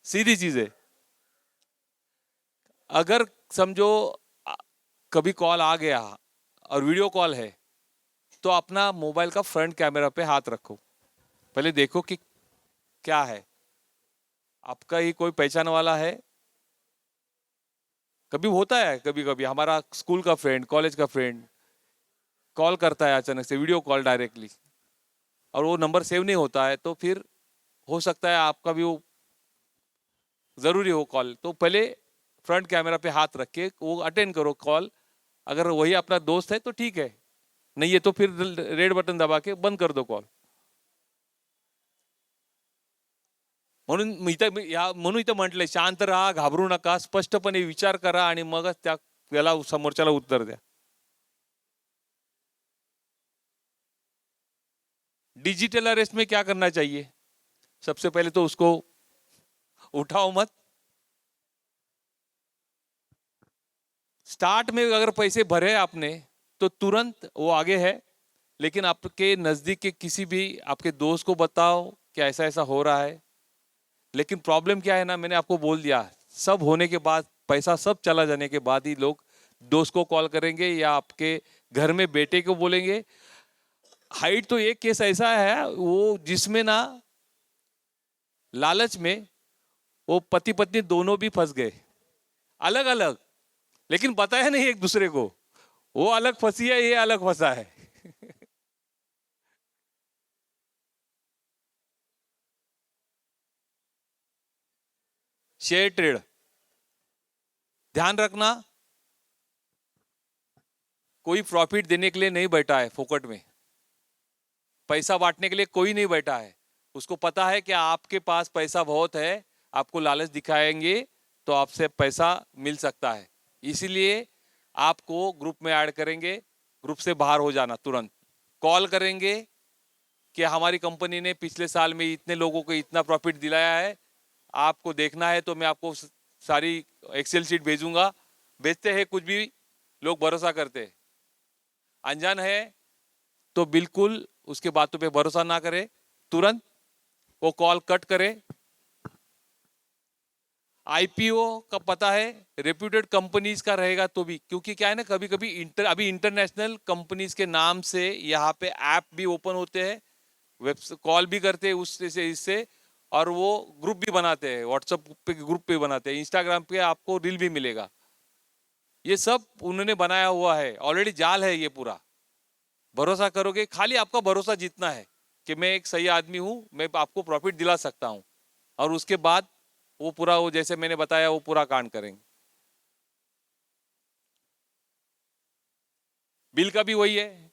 सीधी चीज है। अगर समझो कभी कॉल आ गया और वीडियो कॉल है, तो अपना मोबाइल का फ्रंट कैमरा पे हाथ रखो, पहले देखो कि क्या है, आपका ही कोई पहचान वाला है। कभी होता है, कभी कभी हमारा स्कूल का फ्रेंड, कॉलेज का फ्रेंड कॉल करता है अचानक से, वीडियो कॉल डायरेक्टली, और वो नंबर सेव नहीं होता है, तो फिर हो सकता है आपका भी वो जरूरी हो कॉल, तो पहले फ्रंट कैमरा पे हाथ रख के वो अटेंड करो कॉल। अगर वही अपना दोस्त है तो ठीक है, नहीं है तो फिर रेड बटन दबा के बंद कर दो कॉल। म्हणून इथं म्हटलंय, शांत राहा, घाबरू नका, स्पष्टपणे विचार करा आणि मगच त्याला समोरच्याला उत्तर द्या। डिजिटल अरेस्ट में क्या करना चाहिए? सबसे पहले तो उसको उठाओ मत। स्टार्ट में अगर पैसे भरे आपने तो तुरंत वो आगे है, लेकिन आपके नजदीक के किसी भी आपके दोस्त को बताओ कि ऐसा ऐसा हो रहा है। लेकिन प्रॉब्लम क्या है ना, मैंने आपको बोल दिया, सब होने के बाद, पैसा सब चला जाने के बाद ही लोग दोस्त को कॉल करेंगे या आपके घर में बेटे को बोलेंगे। हाइट तो एक केस ऐसा है वो जिसमें ना लालच में वो पति पत्नी दोनों भी फंस गए, अलग अलग, लेकिन बताया नहीं एक दूसरे को, वो अलग फंसी है, ये अलग फंसा है। शेयर ट्रेड, ध्यान रखना, कोई प्रॉफिट देने के लिए नहीं बैठा है फोकट में, पैसा बांटने के लिए कोई नहीं बैठा है। उसको पता है कि आपके पास पैसा बहुत है, आपको लालच दिखाएंगे तो आपसे पैसा मिल सकता है, इसीलिए आपको ग्रुप में ऐड करेंगे, ग्रुप से बाहर हो जाना, तुरंत कॉल करेंगे कि हमारी कंपनी ने पिछले साल में इतने लोगों को इतना प्रॉफिट दिलाया है, आपको देखना है तो मैं आपको सारी एक्सेल शीट भेजूंगा। भेजते हैं कुछ भी, लोग भरोसा करते हैं। अनजान है तो बिल्कुल उसके बातों पे भरोसा ना करे, तुरंत वो कॉल कट करे। आईपीओ का पता है, रेप्यूटेड कंपनीज का रहेगा तो भी, क्योंकि क्या है ना, कभी कभी अभी इंटरनेशनल कंपनीज के नाम से यहाँ पे ऐप भी ओपन होते हैं, वेब कॉल भी करते हैं उससे से इससे, और वो ग्रुप भी बनाते हैं, व्हाट्सएप पे ग्रुप पे बनाते हैं, इंस्टाग्राम पे आपको रील भी मिलेगा। ये सब उन्होंने बनाया हुआ है, ऑलरेडी जाल है ये पूरा। भरोसा करोगे, खाली आपका भरोसा जितना है कि मैं एक सही आदमी हूं, मैं आपको प्रॉफिट दिला सकता हूं, और उसके बाद वो पूरा, वो जैसे मैंने बताया वो पूरा कांड करेंगे। बिल का भी वही है,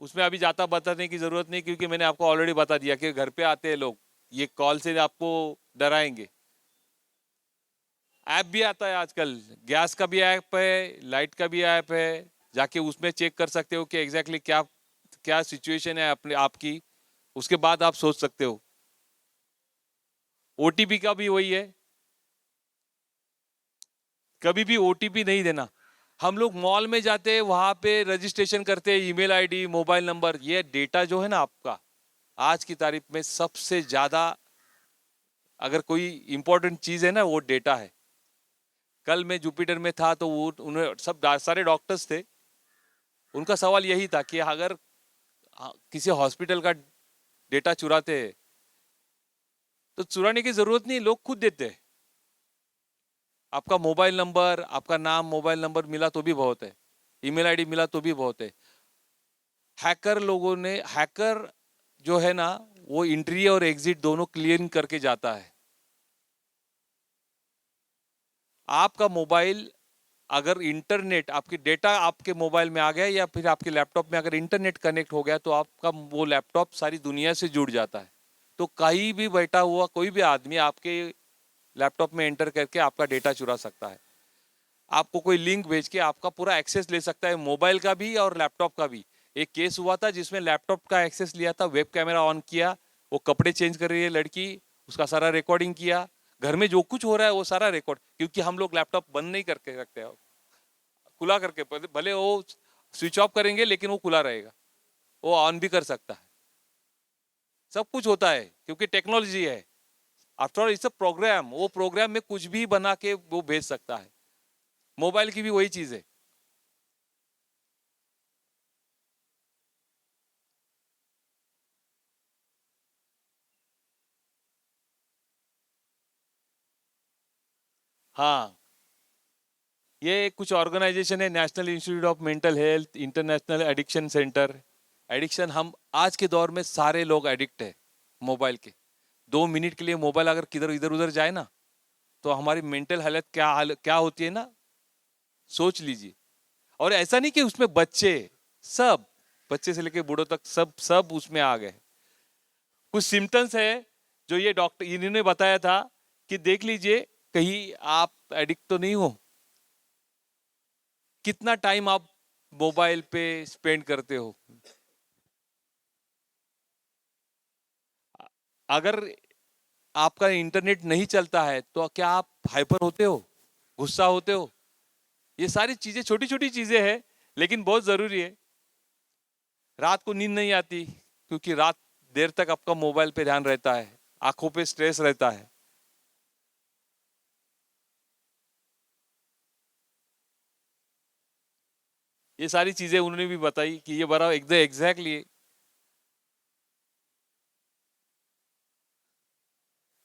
उसमें अभी जाता बताने की जरूरत नहीं, क्योंकि मैंने आपको ऑलरेडी बता दिया कि घर पे आते हैं लोग, ये कॉल से आपको डराएंगे। ऐप भी आता है आजकल, गैस का भी ऐप है, लाइट का भी ऐप है, जाके उसमें चेक कर सकते हो कि एग्जैक्टली क्या क्या सिचुएशन है अपने आपकी, उसके बाद आप सोच सकते हो। ओटीपी का भी वही है, कभी भी ओटीपी नहीं देना। हम लोग मॉल में जाते हैं, वहां पे रजिस्ट्रेशन करते हैं, ईमेल आईडी, मोबाइल नंबर, ये डेटा जो है ना आपका, आज की तारीख में सबसे ज्यादा अगर कोई इंपॉर्टेंट चीज है ना, वो डेटा है। कल मैं जुपिटर में था तो वो उन्हें सब सारे डॉक्टर्स थे, उनका सवाल यही था कि अगर किसी हॉस्पिटल का डेटा चुराते हैं तो चुराने की जरूरत नहीं, लोग खुद देते हैं। आपका मोबाइल नंबर, आपका नाम, मोबाइल नंबर मिला तो भी बहुत है, ईमेल आईडी मिला तो भी बहुत है। हैकर जो है ना, वो एंट्री और एग्जिट दोनों क्लियर करके जाता है। आपका मोबाइल, अगर इंटरनेट, आपकी डेटा आपके मोबाइल में आ गया या फिर आपके लैपटॉप में अगर इंटरनेट कनेक्ट हो गया, तो आपका वो लैपटॉप सारी दुनिया से जुड़ जाता है। तो कहीं भी बैठा हुआ कोई भी आदमी आपके लैपटॉप में एंटर करके आपका डेटा चुरा सकता है। आपको कोई लिंक भेज के आपका पूरा एक्सेस ले सकता है, मोबाइल का भी और लैपटॉप का भी। एक केस हुआ था जिसमें लैपटॉप का एक्सेस लिया था, वेब कैमरा ऑन किया, वो कपड़े चेंज कर रही है लड़की, उसका सारा रिकॉर्डिंग किया, घर में जो कुछ हो रहा है वो सारा रिकॉर्ड, क्योंकि हम लोग लैपटॉप बंद नहीं करके रखते हैं, खुला करके, भले वो स्विच ऑफ करेंगे लेकिन वो खुला रहेगा, वो ऑन भी कर सकता है। सब कुछ होता है क्योंकि टेक्नोलॉजी है। After all it's a program, वो प्रोग्राम में कुछ भी बना के वो भेज सकता है। मोबाइल की भी वही चीज है। हाँ, ये कुछ ऑर्गेनाइजेशन है, national institute of mental health, international addiction centre. Addiction, हम आज के दौर में सारे लोग एडिक्ट है मोबाइल के। 2 मिनट के लिए मोबाइल अगर किधर इधर उधर जाए ना, तो हमारी मेंटल हालत क्या होती है ना, सोच लीजिए। और ऐसा नहीं कि उसमें बच्चे, सब, बच्चे से लेके बूढ़ों तक सब सब उसमें आ गए। कुछ सिम्टम्स है जो ये डॉक्टर इन्होंने बताया था कि देख लीजिए कहीं आप एडिक्ट तो नहीं हो। कितना टाइम आप मोबाइल पे स्पेंड करते हो? अगर आपका इंटरनेट नहीं चलता है तो क्या आप हाइपर होते हो, गुस्सा होते हो? ये सारी चीजें छोटी छोटी चीजें हैं, लेकिन बहुत जरूरी है। रात को नींद नहीं आती क्योंकि रात देर तक आपका मोबाइल पे ध्यान रहता है, आंखों पे स्ट्रेस रहता है। ये सारी चीजें उन्होंने भी बताई कि ये बड़ा एकदम एग्जैक्टली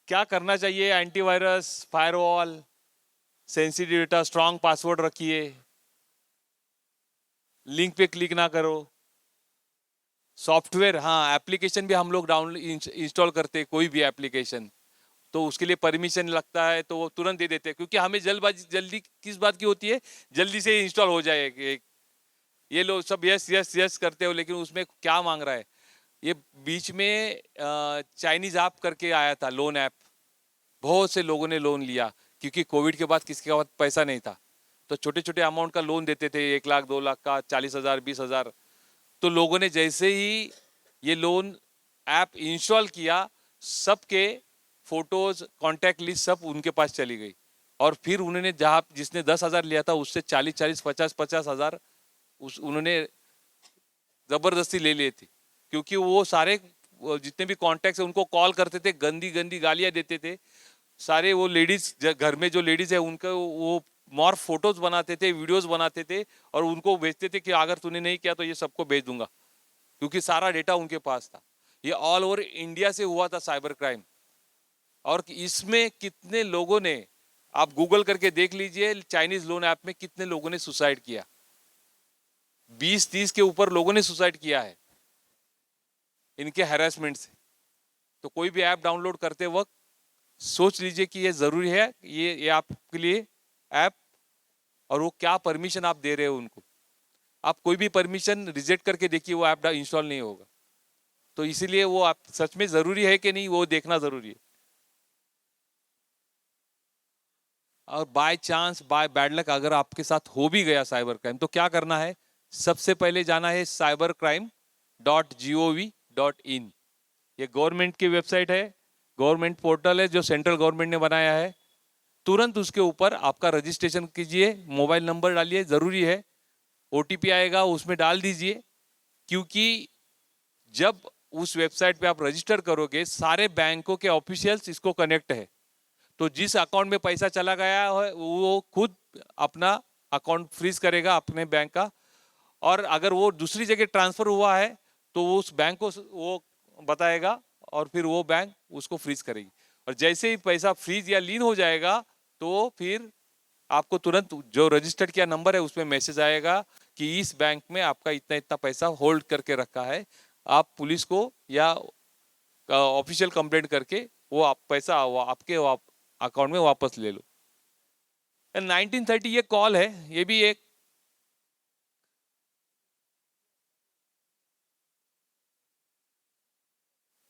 क्या करना चाहिए। Antivirus, firewall, sensitive data, strong password रखिए, लिंक पे क्लिक ना करो। सॉफ्टवेयर, हाँ, एप्लीकेशन भी हम लोग डाउनलोड इंस्टॉल करते हैं, कोई भी एप्लीकेशन, तो उसके लिए परमिशन लगता है, तो वो तुरंत दे देते हैं क्योंकि हमें जल्दी किस बात की होती है, जल्दी से इंस्टॉल हो जाए। ये लोग सब यस यस यस करते हो, लेकिन उसमें क्या मांग रहा है। ये बीच में चाइनीज ऐप करके आया था, लोन ऐप, बहुत से लोगों ने लोन लिया क्योंकि कोविड के बाद किसके पास पैसा नहीं था, तो छोटे छोटे अमाउंट का लोन देते थे, 1 लाख 2 लाख का, 40,000 20,000। तो लोगों ने जैसे ही ये लोन ऐप इंस्टॉल किया, सबके फोटोज, कांटेक्ट लिस्ट सब उनके पास चली गई। और फिर उन्होंने जहां जिसने 10,000 लिया था उससे 40-40 50-50 हजार उन्होंने जबरदस्ती ले लिए थे, क्योंकि वो सारे जितने भी कॉन्टेक्ट है उनको कॉल करते थे, गंदी गंदी गालियां देते थे। सारे वो लेडीज, घर में जो लेडीज है उनका वो मॉर्फ फोटोज बनाते थे, वीडियोस बनाते थे, और उनको भेजते थे कि अगर तूने नहीं किया तो ये सबको भेज दूंगा, क्योंकि सारा डेटा उनके पास था। ये ऑल ओवर इंडिया से हुआ था साइबर क्राइम। और इसमें कितने लोगों ने, आप गूगल करके देख लीजिए, चाइनीज लोन ऐप में कितने लोगों ने सुसाइड किया, 20-30 के ऊपर लोगों ने सुसाइड किया है इनके हैरेसमेंट से। तो कोई भी ऐप डाउनलोड करते वक्त सोच लीजिए कि ये जरूरी है, ये आपके लिए ऐप, और वो क्या परमिशन आप दे रहे हो उनको। आप कोई भी परमिशन रिजेक्ट करके देखिए, वो ऐप इंस्टॉल नहीं होगा। तो इसीलिए वो आप सच में जरूरी है कि नहीं, वो देखना जरूरी है। और by chance, by bad luck अगर आपके साथ हो भी गया साइबर क्राइम, तो क्या करना है, सबसे पहले जाना है cybercrime.gov.in। ये गवर्नमेंट की वेबसाइट है, गवर्नमेंट पोर्टल है जो सेंट्रल गवर्नमेंट ने बनाया है। तुरंत उसके ऊपर आपका रजिस्ट्रेशन कीजिए, मोबाइल नंबर डालिए, जरूरी है, ओटीपी आएगा उसमें डाल दीजिए, क्योंकि जब उस वेबसाइट पे आप रजिस्टर करोगे, सारे बैंकों के ऑफिशियल्स इसको कनेक्ट है। तो जिस अकाउंट में पैसा चला गया है वो खुद अपना अकाउंट फ्रीज करेगा अपने बैंक का, और अगर वो दूसरी जगह ट्रांसफर हुआ है तो वो उस बैंक को वो बताएगा, और फिर वो बैंक उसको फ्रीज करेगी। और जैसे ही पैसा फ्रीज या लीन हो जाएगा, तो फिर आपको तुरंत जो रजिस्टर्ड किया नंबर है उसमें मैसेज आएगा कि इस बैंक में आपका इतना इतना पैसा होल्ड करके रखा है, आप पुलिस को या ऑफिशियल कंप्लेंट करके वो आप पैसा आपके अकाउंट में वापस ले लो। 1930 ये कॉल है, ये भी एक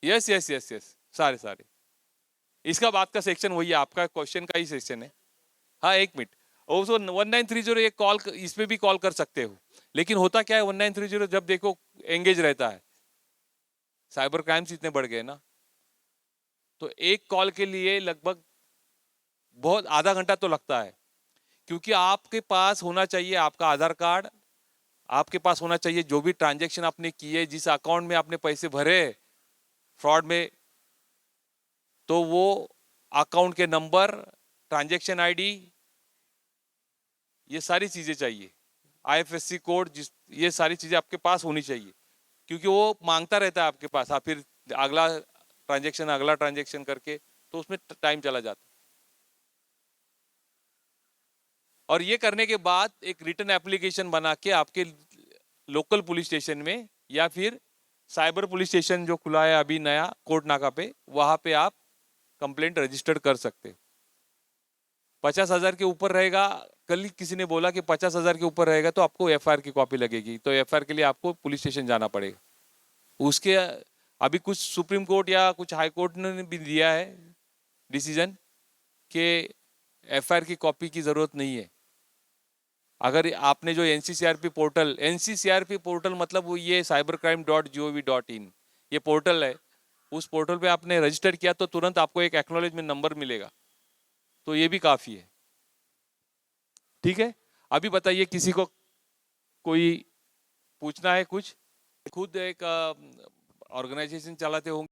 यस यस यस यस सारे सारे इसका बात का सेक्शन वही है, आपका क्वेश्चन का ही सेक्शन है। हाँ एक मिनट, उसको 1930 ये कॉल इसमें भी कॉल कर सकते हो, लेकिन होता क्या है 1930 जब देखो एंगेज रहता है, साइबर क्राइम्स इतने बढ़ गए ना, तो एक कॉल के लिए लगभग बहुत आधा घंटा तो लगता है, क्योंकि आपके पास होना चाहिए आपका आधार कार्ड, आपके पास होना चाहिए जो भी ट्रांजैक्शन आपने किए, जिस अकाउंट में आपने पैसे भरे फ्रॉड में, तो वो अकाउंट के नंबर, ट्रांजैक्शन आईडी, ये सारी चीजें चाहिए, आईएफएससी कोड, जिस ये सारी चीजें आपके पास होनी चाहिए, क्योंकि वो मांगता रहता है आपके पास, आप फिर अगला ट्रांजैक्शन करके, तो उसमें टाइम चला जाता है। और ये करने के बाद एक रिटर्न एप्लीकेशन बना के आपके लोकल पुलिस स्टेशन में या फिर साइबर पुलिस स्टेशन जो खुला है अभी नया कोर्ट नाका पे, वहां पे आप कंप्लेंट रजिस्टर्ड कर सकते हो। 50,000 के ऊपर रहेगा, कल ही किसी ने बोला कि 50,000 के ऊपर रहेगा तो आपको एफआईआर की कॉपी लगेगी, तो एफआईआर के लिए आपको पुलिस स्टेशन जाना पड़ेगा। उसके अभी कुछ सुप्रीम कोर्ट या कुछ हाई कोर्ट ने भी दिया है डिसीजन कि एफआईआर की कॉपी की जरूरत नहीं है। अगर आपने जो एनसीसीआरपी पोर्टल मतलब वो ये cybercrime.gov.in ये पोर्टल है, उस पोर्टल पे आपने रजिस्टर किया तो तुरंत आपको एक एक्नॉलेजमेंट नंबर मिलेगा, तो ये भी काफी है। ठीक है, अभी बताइए किसी को कोई पूछना है कुछ? खुद एक ऑर्गेनाइजेशन चलाते होंगे।